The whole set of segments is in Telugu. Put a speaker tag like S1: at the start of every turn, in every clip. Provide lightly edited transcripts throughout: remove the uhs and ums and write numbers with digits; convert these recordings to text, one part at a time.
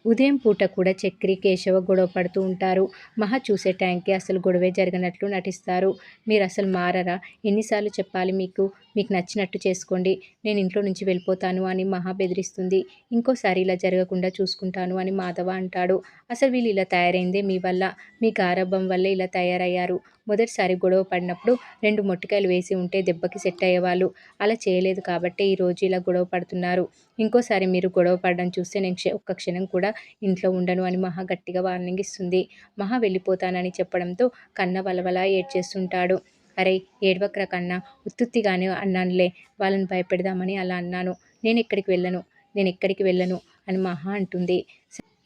S1: ఉదయం పూట కూడా చక్రి, కేశవ గొడవ పడుతూ ఉంటారు. మహా చూసే టైంకి అసలు గొడవే జరగనట్లు నటిస్తారు. మీరసలు మారరా? ఎన్నిసార్లు చెప్పాలి మీకు? మీకు నచ్చినట్టు చేసుకోండి. నేను ఇంట్లో నుంచి వెళ్ళిపోతాను అని మహా బెదిరిస్తుంది. ఇంకోసారి ఇలా జరగకుండా చూసుకుంటాను అని మాధవ అంటాడు. అసలు వీళ్ళు ఇలా తయారైందే మీ వల్ల. మీ గారాబం వల్లే ఇలా తయారయ్యారు. మొదటిసారి గొడవ పడినప్పుడు 2 మొట్టికాయలు వేసి ఉంటే దెబ్బకి సెట్ అయ్యేవాళ్ళు. అలా చేయలేదు కాబట్టే ఈరోజు ఇలా గొడవ పడుతున్నారు. ఇంకోసారి మీరు గొడవ పడడం చూస్తే నేను ఒక్క క్షణం కూడా ఇంట్లో ఉండను అని మహా గట్టిగా వార్నింగ్ ఇస్తుంది. మహా వెళ్ళిపోతానని చెప్పడంతో కన్న వలవలా ఏడ్చేస్తుంటాడు. అరేయ్ ఏడవకురా కన్నా, ఉత్తుత్తిగానే అన్నానులే, వాళ్ళని భయపెడదామని అలా అన్నాను. నేనెక్కడికి వెళ్ళను అని మహా అంటుంది.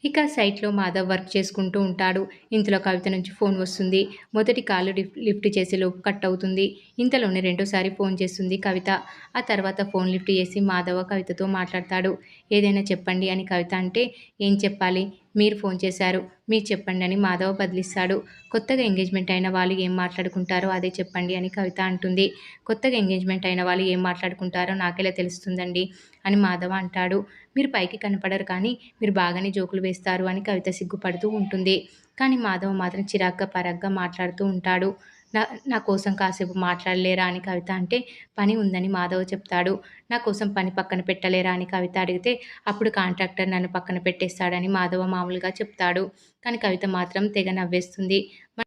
S1: ఇక సైట్‌లో మాధవ్ వర్క్ చేసుకుంటూ ఉంటాడు. ఇంతలో కవిత నుంచి ఫోన్ వస్తుంది. మొదటి కాల్ లిఫ్ట్ చేసేలోపు కట్ అవుతుంది. ఇంతలోనే రెండోసారి ఫోన్ చేస్తుంది కవిత. ఆ తర్వాత ఫోన్ లిఫ్ట్ చేసి మాధవ కవితతో మాట్లాడతాడు. ఏదైనా చెప్పండి అని కవిత అంటే, ఏం చెప్పాలి? మీరు ఫోన్ చేశారు. మీరు చెప్పండి అని మాధవ బదిలిస్తాడు. కొత్తగా ఎంగేజ్‌మెంట్ అయిన వాళ్ళు ఏం మాట్లాడుకుంటారో అదే చెప్పండి అని కవిత అంటుంది. కొత్తగా ఎంగేజ్‌మెంట్ అయిన వాళ్ళు ఏం మాట్లాడుకుంటారో నాకెలా తెలుస్తుందండి అని మాధవ అంటాడు. మీరు పైకి కనపడరు కానీ మీరు బాగానే జోకులు వేస్తారు అని కవిత సిగ్గుపడుతూ ఉంటుంది. కానీ మాధవ మాత్రం చిరాగ్గా పరాగ్గా మాట్లాడుతూ ఉంటాడు. నా నా కోసం కాసేపు మాట్లాడలేరా అని కవిత అంటే, పని ఉందని మాధవ చెప్తాడు. నా కోసం పని పక్కన పెట్టలేరా అని కవిత అడిగితే, అప్పుడు కాంట్రాక్టర్ నన్ను పక్కన పెట్టేస్తాడని మాధవ మామూలుగా చెప్తాడు. కానీ కవిత మాత్రం తెగ నవ్వేస్తుంది.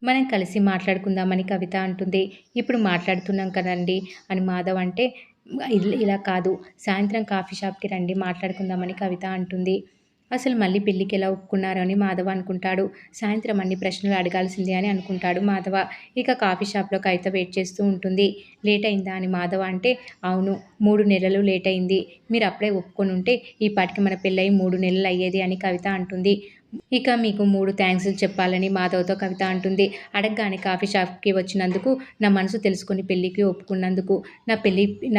S1: మనం కలిసి మాట్లాడుకుందామని కవిత అంటుంది. ఇప్పుడు మాట్లాడుతున్నాం కదండీ అని మాధవ్ అంటే, ఇలా కాదు, సాయంత్రం కాఫీ షాప్‌కి రండి మాట్లాడుకుందామని కవిత అంటుంది. అసలు మళ్ళీ పెళ్ళికి ఎలా ఒప్పుకున్నారు అని మాధవ అనుకుంటాడు. సాయంత్రం అన్ని ప్రశ్నలు అడగాల్సిందే అని అనుకుంటాడు మాధవ. ఇక కాఫీ షాప్‌లో కవిత వెయిట్ చేస్తూ ఉంటుంది. లేట్ అయిందా అని మాధవ అంటే, అవును 3 నెలలు లేట్ అయింది. మీరు అప్పుడే ఒప్పుకొనుంటే ఈ పాటికి మన పెళ్ళయి 3 నెలలు అయ్యేది అని కవిత అంటుంది. ఇక మీకు 3 థాంక్స్‌లు చెప్పాలని మాధవ్‌తో కవిత అంటుంది. అడగగానే కాఫీ షాప్‌కి వచ్చినందుకు, నా మనసు తెలుసుకొని పెళ్ళికి ఒప్పుకున్నందుకు, నా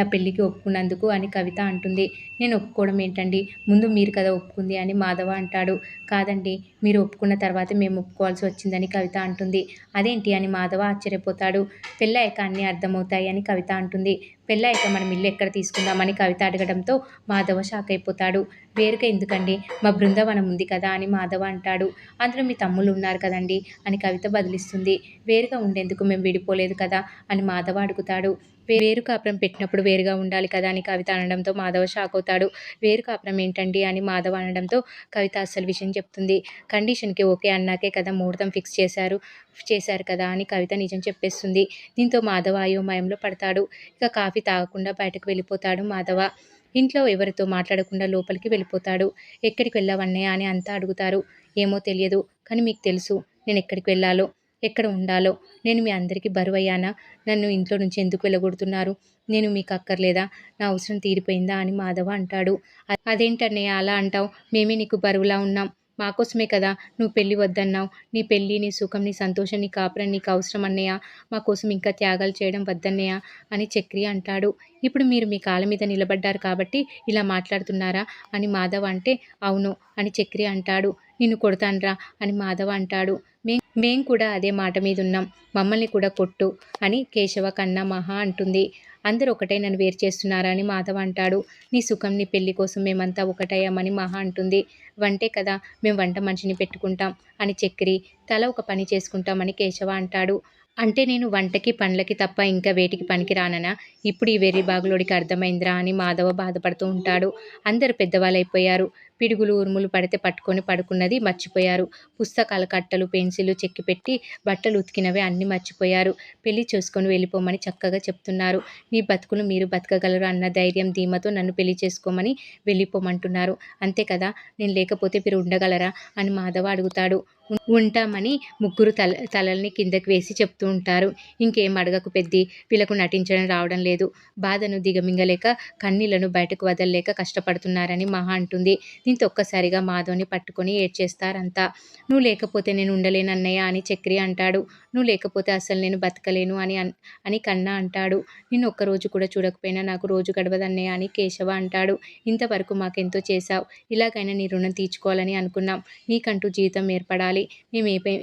S1: పెళ్ళికి ఒప్పుకున్నందుకు అని కవిత అంటుంది. నేను ఒప్పుకోవడం ఏంటండి? ముందు మీరు కదా ఒప్పుకుంది అని మాధవ అంటాడు. కాదండి, మీరు ఒప్పుకున్న తర్వాతే మేము ఒప్పుకోవాల్సి వచ్చిందని కవిత అంటుంది. అదేంటి అని మాధవ ఆశ్చర్యపోతాడు. పెళ్ళయ్యాక అన్నీ అర్థమవుతాయి అని కవిత అంటుంది. పెళ్ళయ్యాక మనం ఇల్లు ఎక్కడ తీసుకుందామని కవిత అడగడంతో మాధవ షాక్ అయిపోతాడు. వేరుగా ఎందుకండి? మా బృందావనం ఉంది కదా అని మాధవ అంటాడు. అందులో మీ తమ్ముళ్ళు ఉన్నారు కదండీ అని కవిత బదిలిస్తుంది. వేరుగా ఉండేందుకు మేము విడిపోలేదు కదా అని మాధవ అడుగుతాడు. వేరు కాపురం పెట్టినప్పుడు వేరుగా ఉండాలి కదా అని కవిత అనడంతో మాధవ షాక్ అవుతాడు. వేరు కాపురం ఏంటండి అని మాధవ అనడంతో కవిత అసలు విషయం చెప్తుంది. కండిషన్‌కి ఓకే అన్నాకే కదా ముహూర్తం ఫిక్స్ చేశారు కదా అని కవిత నిజం చెప్పేస్తుంది. దీంతో మాధవ అయోమయంలో పడతాడు. ఇక కాఫీ తాగకుండా బయటకు వెళ్ళిపోతాడు మాధవ. ఇంట్లో ఎవరితో మాట్లాడకుండా లోపలికి వెళ్ళిపోతాడు. ఎక్కడికి వెళ్ళావన్నయ్య అని అంతా అడుగుతారు. ఏమో తెలియదు. కానీ మీకు తెలుసు నేనెక్కడికి వెళ్ళాలో, ఎక్కడ ఉండాలో. నేను మీ అందరికీ బరువయ్యానా? నన్ను ఇంట్లో నుంచి ఎందుకు వెళ్ళగొడుతున్నారు? నేను మీకు అక్కర్లేదా? నా అవసరం తీరిపోయిందా అని మాధవ అంటాడు. అదేంటన్నయ్య అలా అంటావు? మేమే నీకు బరువులా ఉన్నాం. మా కోసమే కదా నువ్వు పెళ్లి వద్దన్నావు. నీ పెళ్లి, నీ సుఖం, నీ సంతోషం, నీ కాపురం నీకు అవసరం అన్నయ్య. మా కోసం ఇంకా త్యాగాలు చేయడం వద్దన్నయ్య అని చక్రి అంటాడు. ఇప్పుడు మీరు మీ కాళ్ళ మీద నిలబడ్డారు కాబట్టి ఇలా మాట్లాడుతున్నారా అని మాధవ అంటే, అవును అని చక్రి అంటాడు. నిన్ను కొడతాన్రా అని మాధవ అంటాడు. మేం కూడా అదే మాట మీదున్నాం. మమ్మల్ని కూడా కొట్టు అని కేశవ కన్నా మహా అంటుంది. అందరూ ఒకటే నన్ను వేరు చేస్తున్నారా అని మాధవ అంటాడు. నీ సుఖం, నీ పెళ్లి కోసం మేమంతా ఒకటయ్యామని మహా అంటుంది. వంటే కదా మేము వంట మనిషిని పెట్టుకుంటాం అని చక్రి, తల ఒక పని చేసుకుంటామని కేశవ అంటాడు. అంటే నేను వంటకి, పనులకి తప్ప ఇంకా వేటికి పనికి రాననా? ఇప్పుడు ఈ వెర్రి బాగులోడికి అర్థమైందిరా అని మాధవ బాధపడుతూ ఉంటాడు. అందరూ పెద్దవాళ్ళైపోయారు. పిడుగులు, ఉరుములు పడితే పట్టుకొని పడుకున్నది మర్చిపోయారు. పుస్తకాల కట్టలు, పెన్సిళ్ళు చెక్కిపెట్టి బట్టలు ఉతికినవి అన్నీ మర్చిపోయారు. పెళ్లి చేసుకొని వెళ్ళిపోమని చక్కగా చెప్తున్నారు. మీ బతుకులు మీరు బతకగలరు అన్న ధైర్యం, ధీమాతో నన్ను పెళ్లి చేసుకోమని వెళ్ళిపోమంటున్నారు. అంతే కదా? నేను లేకపోతే మీరు ఉండగలరా అని మాధవ అడుగుతాడు. ఉంటామని ముగ్గురు తలల్ని కిందకి వేసి చెప్తూ ఉంటారు. ఇంకేం అడగకు పెద్ది, వీళ్ళకు నటించడం రావడం లేదు. బాధను దిగమింగలేక, కన్నీళ్లను బయటకు వదలలేక కష్టపడుతున్నారని మహా అంటుంది. దీంతో ఒక్కసారిగా మాధవ్‌ని పట్టుకొని ఏడ్చేస్తారంతా. నువ్వు లేకపోతే నేను ఉండలేను అన్నయ్య అని చక్రి అంటాడు. నువ్వు లేకపోతే అసలు నేను బతకలేను అని కన్నా అంటాడు. నిన్ను ఒక్కరోజు కూడా చూడకపోయినా నాకు రోజు గడవదన్నయ్య అని కేశవ అంటాడు. ఇంతవరకు మాకెంతో చేశావు. ఇలాగైనా నీ రుణం తీర్చుకోవాలని అనుకున్నాం. నీకంటూ జీవితం ఏర్పడాలి.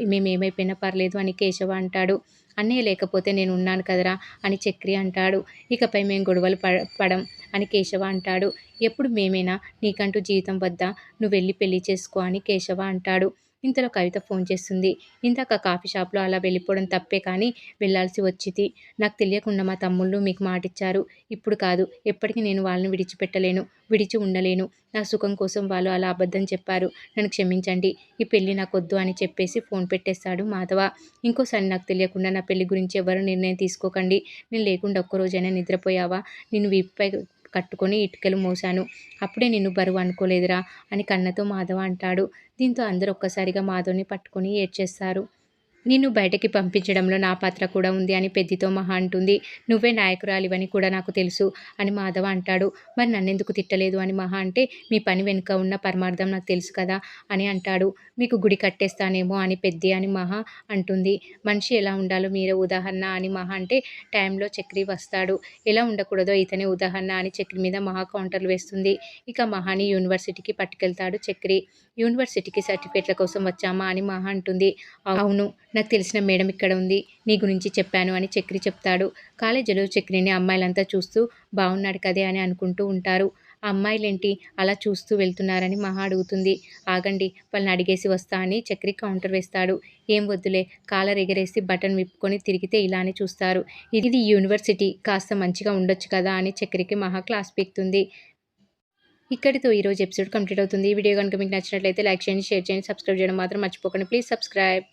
S1: మేమేమైపోయినా పర్లేదు అని కేశవ అంటాడు. అన్నయ్య లేకపోతే నేను ఉన్నాను కదరా అని చక్రి అంటాడు. ఇకపై మేము గొడవలు పడం అని కేశవ అంటాడు. ఎప్పుడు మేమేనా నీకంటూ జీవితం వద్దా, నువ్వు వెళ్ళి పెళ్లి చేసుకో అని కేశవ అంటాడు. ఇంతలో కవిత ఫోన్ చేస్తుంది. ఇందాక కాఫీ షాప్లో అలా వెళ్ళిపోవడం తప్పే, కానీ వెళ్ళాల్సి వచ్చింది. నాకు తెలియకుండా మా తమ్ముళ్ళు మీకు మాటిచ్చారు. ఇప్పుడు కాదు, ఎప్పటికీ నేను వాళ్ళని విడిచిపెట్టలేను, విడిచి ఉండలేను. నా సుఖం కోసం వాళ్ళు అలా అబద్ధం చెప్పారు. నన్ను క్షమించండి. ఈ పెళ్లి నాకొద్దు అని చెప్పేసి ఫోన్ పెట్టేస్తాడు మాధవ. ఇంకోసారి నాకు తెలియకుండా నా పెళ్లి గురించి ఎవరు నిర్ణయం తీసుకోకండి. నేను లేకుండా ఒక్కరోజైనా నిద్రపోయావా? నిన్ను వీపుపై కట్టుకొని ఇటుకలు మోశాను. అప్పుడే నిన్ను బరువు అనుకోలేదురా అని కన్నతో మాధవ అంటాడు. దీంతో అందరూ ఒక్కసారిగా మాధవ్ని పట్టుకొని ఏడ్చేస్తారు. నిన్ను బయటకి పంపించడంలో నా పాత్ర కూడా ఉంది అని పెద్దితో మహా అంటుంది. నువ్వే నాయకురాలివని కూడా నాకు తెలుసు అని మాధవ అంటాడు. మరి నన్నెందుకు తిట్టలేదు అని మహా అంటే, మీ పని వెనుక ఉన్న పరమార్థం నాకు తెలుసు కదా అని అంటాడు. మీకు గుడి కట్టేస్తానేమో అని పెద్ది అని మహా అంటుంది. మనిషి ఎలా ఉండాలో మీరే ఉదాహరణ అని మహా అంటే, టైంలో చక్రి వస్తాడు. ఎలా ఉండకూడదో ఇతనే ఉదాహరణ అని చక్రి మీద మహా కౌంటర్లు వేస్తుంది. ఇక మహాని యూనివర్సిటీకి పట్టుకెళ్తాడు చక్రి. యూనివర్సిటీకి సర్టిఫికేట్ల కోసం వచ్చామా అని మహా అంటుంది. అవును, నాకు తెలిసిన మేడం ఇక్కడ ఉంది, నీ గురించి చెప్పాను అని చక్రి చెప్తాడు. కాలేజీలో చక్రిని అమ్మాయిలంతా చూస్తూ బాగున్నాడు కదే అని అనుకుంటూ ఉంటారు. ఆ అమ్మాయిలేంటి అలా చూస్తూ వెళ్తున్నారని మహా అడుగుతుంది. ఆగండి, వాళ్ళని అడిగేసి వస్తా అని చక్రి కౌంటర్ వేస్తాడు. ఏం వద్దులే, కాలర్ ఎగరేసి బటన్ విప్పుకొని తిరిగితే ఇలానే చూస్తారు. ఇది యూనివర్సిటీ, కాస్త మంచిగా ఉండొచ్చు కదా అని చక్రికి మహా క్లాస్ పీకుతుంది. ఇక్కడితో ఈరోజు ఎపిసోడ్ కంప్లీట్ అవుతుంది. ఈ వీడియో కనుక మీకు నచ్చినట్లయితే లైక్ చేయండి, షేర్ చేయండి, సబ్స్క్రైబ్ చేయడం మాత్రం మర్చిపోకండి. Please subscribe.